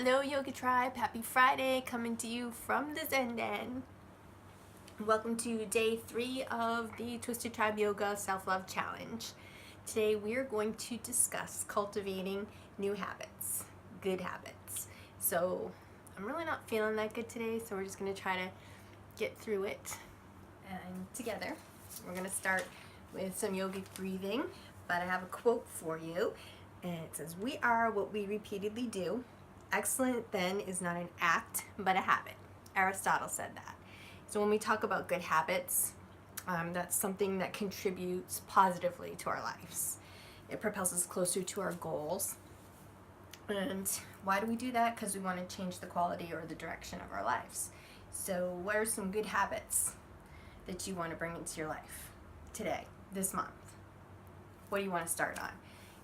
Hello Yoga Tribe, happy Friday, coming to you from the Zen Den. Welcome to day 3 of the Twisted Tribe Yoga Self-Love Challenge. Today we are going to discuss cultivating new habits, good habits. So I'm really not feeling that good today, so we're just going to try to get through it and together. We're going to start with some yogic breathing, but I have a quote for you, and it says, "We are what we repeatedly do. Excellent then is not an act, but a habit." Aristotle said that. So when we talk about good habits, that's something that contributes positively to our lives. It propels us closer to our goals. And why do we do that? Because we want to change the quality or the direction of our lives. So what are some good habits that you want to bring into your life today, this month? What do you want to start on?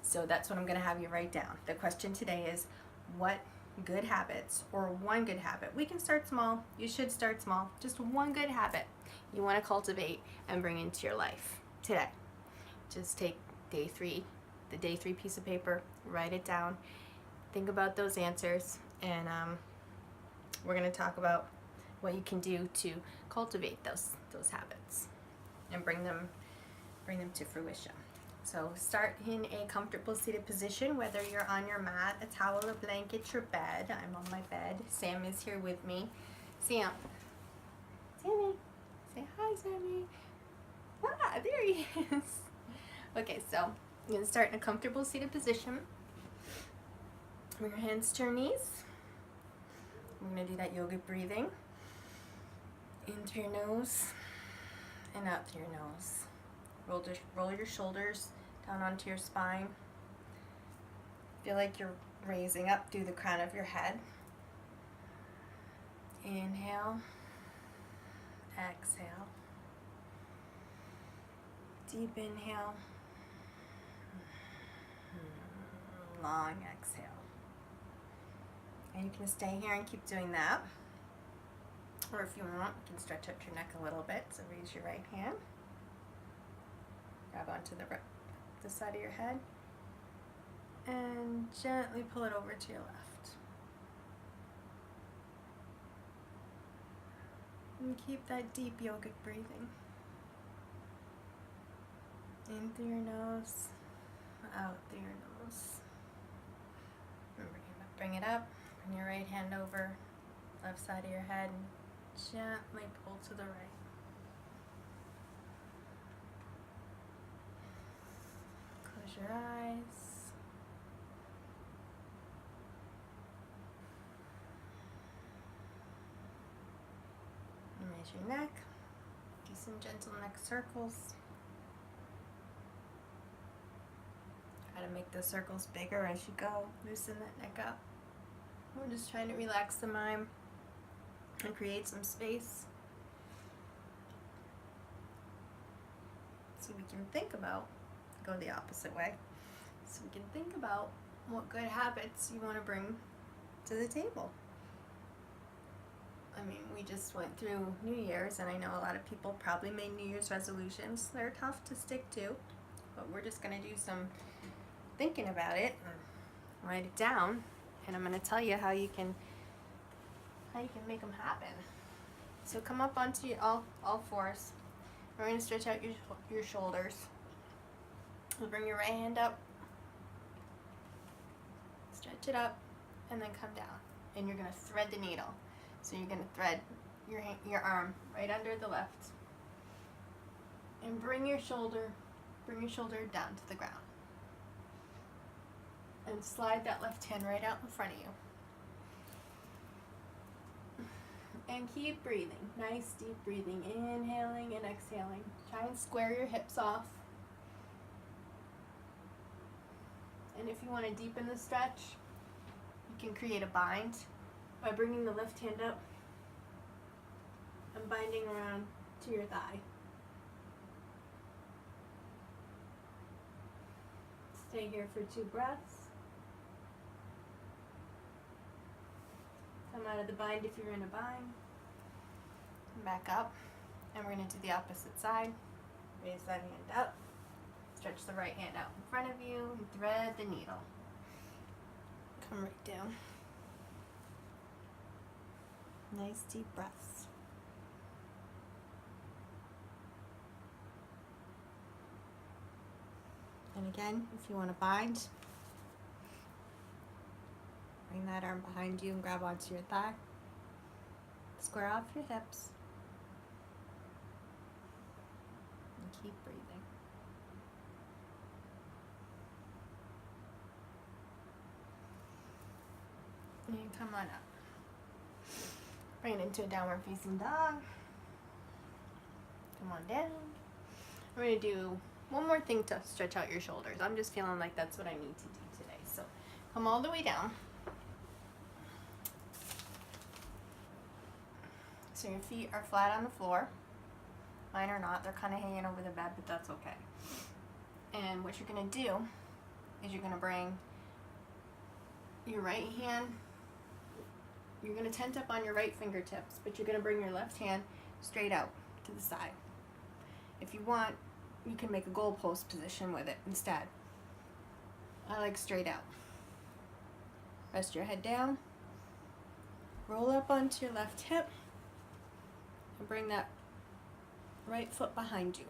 So that's what I'm going to have you write down. The question today is, what good habits, or one good habit? We can start small. You should start small. Just one good habit you want to cultivate and bring into your life today. Just take the day 3 piece of paper, write it down, think about those answers, and we're going to talk about what you can do to cultivate those habits and bring them to fruition. So start in a comfortable seated position, whether you're on your mat, a towel, a blanket, your bed. I'm on my bed. Sam is here with me. Sam. Sammy. Say hi, Sammy. Ah, there he is. Okay, so you're going to start in a comfortable seated position. Bring your hands to your knees. We're going to do that yogic breathing. In through your nose and out through your nose. Roll your shoulders down onto your spine. Feel like you're raising up through the crown of your head. Inhale. Exhale. Deep inhale. Long exhale. And you can stay here and keep doing that. Or if you want, you can stretch up your neck a little bit. So raise your right hand. Grab onto the side of your head and gently pull it over to your left. And keep that deep yogic breathing. In through your nose, out through your nose. Bring it up, bring your right hand over, left side of your head, and gently pull to the right. Close your eyes. And raise your neck. Do some gentle neck circles. Try to make those circles bigger as you go. Loosen that neck up. We're just trying to relax the mind and create some space so we can think about, go the opposite way, so we can think about what good habits you want to bring to the table. I mean, we just went through New Year's, and I know a lot of people probably made New Year's resolutions. They're tough to stick to, but we're just going to do some thinking about it and write it down, and I'm going to tell you how you can make them happen. So come up onto all fours. We're going to stretch out your shoulders. We'll bring your right hand up, stretch it up, and then come down. And you're going to thread the needle. So you're going to thread your arm right under the left. And bring your shoulder down to the ground. And slide that left hand right out in front of you. And keep breathing. Nice deep breathing. Inhaling and exhaling. Try and square your hips off. And if you want to deepen the stretch, you can create a bind by bringing the left hand up and binding around to your thigh. Stay here for 2 breaths. Come out of the bind if you're in a bind. Come back up, and we're going to do the opposite side. Raise that hand up. Stretch the right hand out in front of you and thread the needle. Come right down. Nice deep breaths. And again, if you want to bind, bring that arm behind you and grab onto your thigh. Square off your hips. And keep breathing. And you come on up. Bring it into a downward facing dog. Come on down. We're going to do one more thing to stretch out your shoulders. I'm just feeling like that's what I need to do today. So come all the way down. So your feet are flat on the floor. Mine are not. They're kind of hanging over the bed, but that's okay. And what you're going to do is you're going to bring your right hand, you're going to tent up on your right fingertips, but you're going to bring your left hand straight out to the side. If you want, you can make a goalpost position with it instead. I like straight out. Rest your head down. Roll up onto your left hip. And bring that right foot behind you.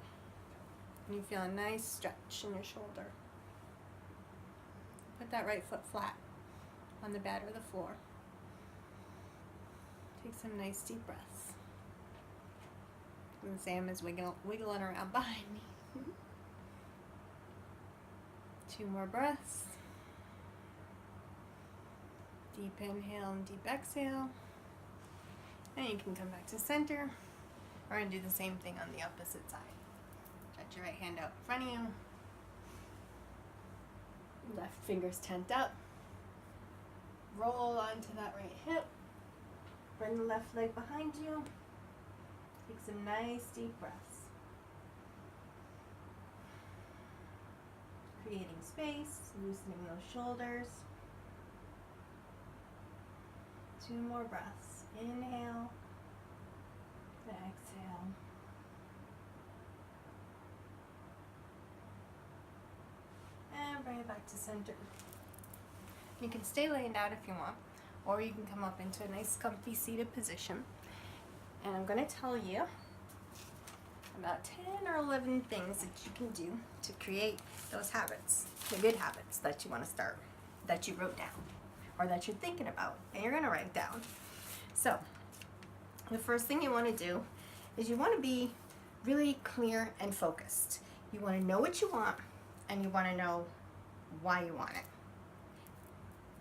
And you feel a nice stretch in your shoulder. Put that right foot flat on the bed or the floor. Take some nice deep breaths. And Sam is wiggling around behind me. 2 more breaths. Deep inhale and deep exhale. And you can come back to center. We're going to do the same thing on the opposite side. Stretch your right hand out in front of you. Left fingers tent up. Roll onto that right hip. Bring the left leg behind you. Take some nice deep breaths. Creating space, loosening those shoulders. 2 more breaths. Inhale, exhale. And bring it back to center. You can stay laying down if you want, or you can come up into a nice comfy seated position. And I'm going to tell you about 10 or 11 things that you can do to create those habits, the good habits that you want to start, that you wrote down, or that you're thinking about, and you're going to write down. So, the first thing you want to do is you want to be really clear and focused. You want to know what you want, and you want to know why you want it.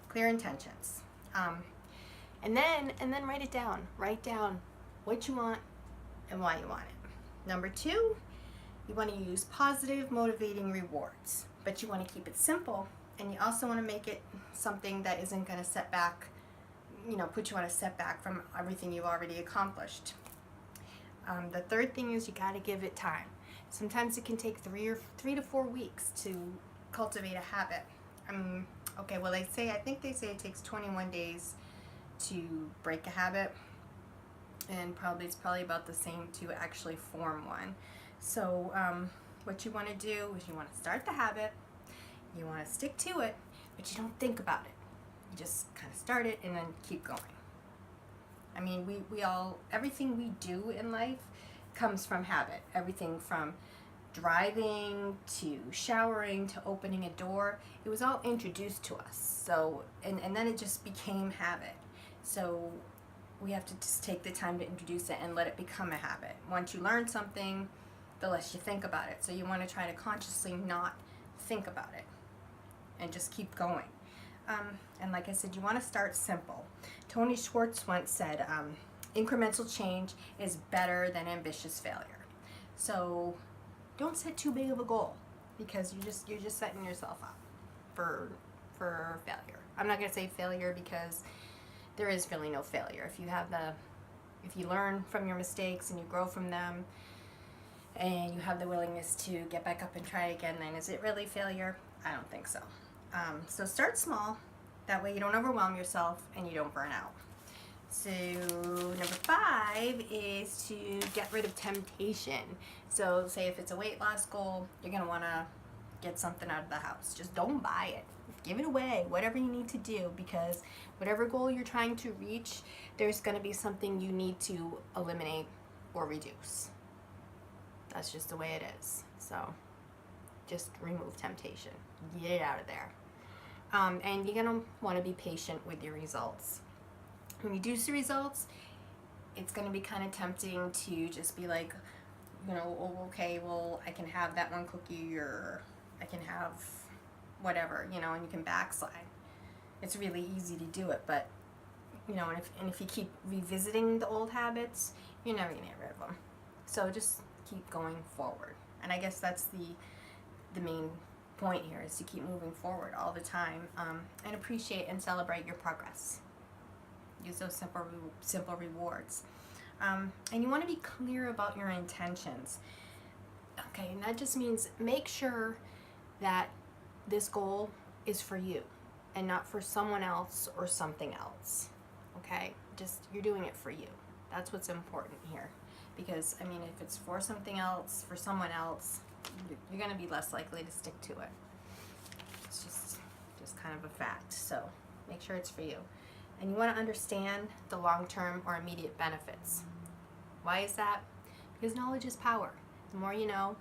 Clear intentions. And then write it down. Write down what you want and why you want it. Number 2, you want to use positive, motivating rewards, but you want to keep it simple, and you also want to make it something that isn't going to set back, put you on a setback from everything you've already accomplished. The third thing is you got to give it time. Sometimes it can take 3 to 4 weeks to cultivate a habit. I think they say it takes 21 days to break a habit, and it's probably about the same to actually form one. So what you want to do is you want to start the habit, you want to stick to it, but you don't think about it. You just kind of start it and then keep going. I mean, everything we do in life comes from habit. Everything from driving to showering to opening a door, it was all introduced to us. So, and then it just became habit. So we have to just take the time to introduce it and let it become a habit. Once you learn something, the less you think about it. So you want to try to consciously not think about it and just keep going. And like I said, you want to start simple. Tony Schwartz once said, incremental change is better than ambitious failure. So don't set too big of a goal, because you're just setting yourself up for failure. I'm not going to say failure, because there is really no failure. If you learn from your mistakes and you grow from them, and you have the willingness to get back up and try again, then is it really failure? I don't think so. So start small. That way you don't overwhelm yourself and you don't burn out. So number 5 is to get rid of temptation. So say if it's a weight loss goal, you're going to want to get something out of the house. Just don't buy it. Give it away, whatever you need to do, because whatever goal you're trying to reach, there's going to be something you need to eliminate or reduce. That's just the way it is. So just remove temptation. Get it out of there. And you're going to want to be patient with your results. When you do see results, it's going to be kind of tempting to just be like, you know, oh, okay, well, I can have that one cookie, or I can have whatever, you know, and you can backslide. It's really easy to do it, but, you know, and if you keep revisiting the old habits, you're never going to get rid of them. So just keep going forward. And I guess that's the main point here, is to keep moving forward all the time, and appreciate and celebrate your progress. Use those simple rewards. And you want to be clear about your intentions. Okay, and that just means make sure that this goal is for you and not for someone else or something else. Okay, just you're doing it for you. That's what's important here. Because, I mean, if it's for something else, for someone else, you're going to be less likely to stick to it. It's just kind of a fact. So make sure it's for you. And you want to understand the long-term or immediate benefits. Why is that? Because knowledge is power. The more you know,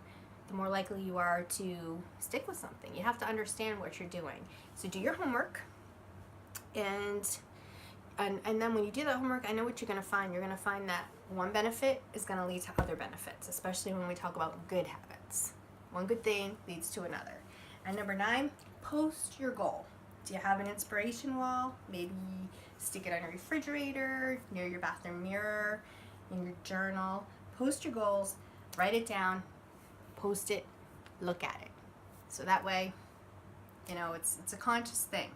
the more likely you are to stick with something. You have to understand what you're doing. So do your homework, and then when you do that homework, I know what you're going to find. You're going to find that one benefit is going to lead to other benefits, especially when we talk about good habits. One good thing leads to another. And number 9, post your goal. Do you have an inspiration wall? Maybe stick it on your refrigerator, near your bathroom mirror, in your journal. Post your goals, write it down, post it, look at it. So that way, you know, it's a conscious thing.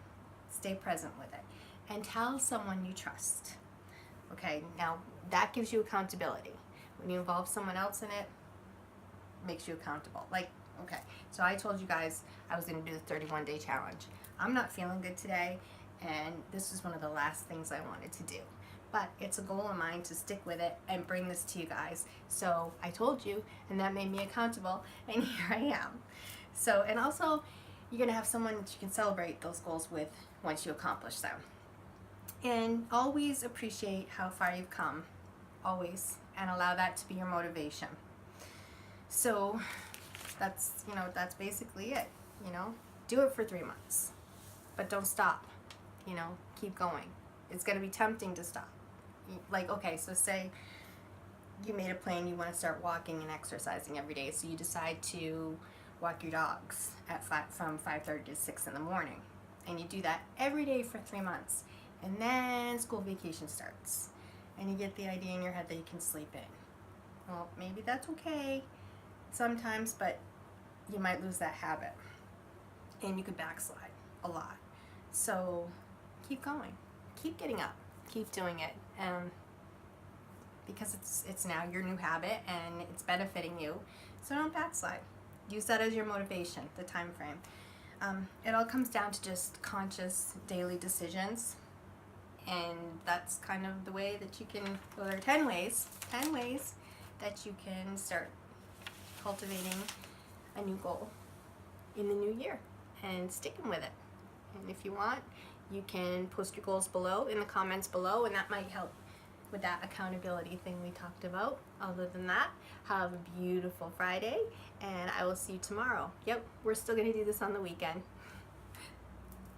Stay present with it. And tell someone you trust. Okay, now that gives you accountability. When you involve someone else in it, makes you accountable. Like, okay, so I told you guys I was going to do the 31-day challenge. I'm not feeling good today, and this is one of the last things I wanted to do. But it's a goal of mine to stick with it and bring this to you guys. So I told you, and that made me accountable, and here I am. So, and also, you're going to have someone that you can celebrate those goals with once you accomplish them. And always appreciate how far you've come, always, and allow that to be your motivation. So that's, you know, that's basically it. You know, do it for 3 months, but don't stop. You know, keep going. It's going to be tempting to stop. Like, okay, so say you made a plan, you want to start walking and exercising every day, so you decide to walk your dogs at from 5:30 to 6 in the morning, and you do that every day for 3 months, and then school vacation starts, and you get the idea in your head that you can sleep in. Well, maybe that's okay sometimes, but you might lose that habit, and you could backslide a lot. So keep going, keep getting up, keep doing it, because it's now your new habit and it's benefiting you. So don't backslide. Use that as your motivation, the time frame. It all comes down to just conscious daily decisions, and that's kind of the way that you can, well, there are 10 ways that you can start cultivating a new goal in the new year and sticking with it. And if you want, you can post your goals below in the comments below, and that might help with that accountability thing we talked about. Other than that, have a beautiful Friday, and I will see you tomorrow. Yep, we're still going to do this on the weekend.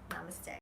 Namaste.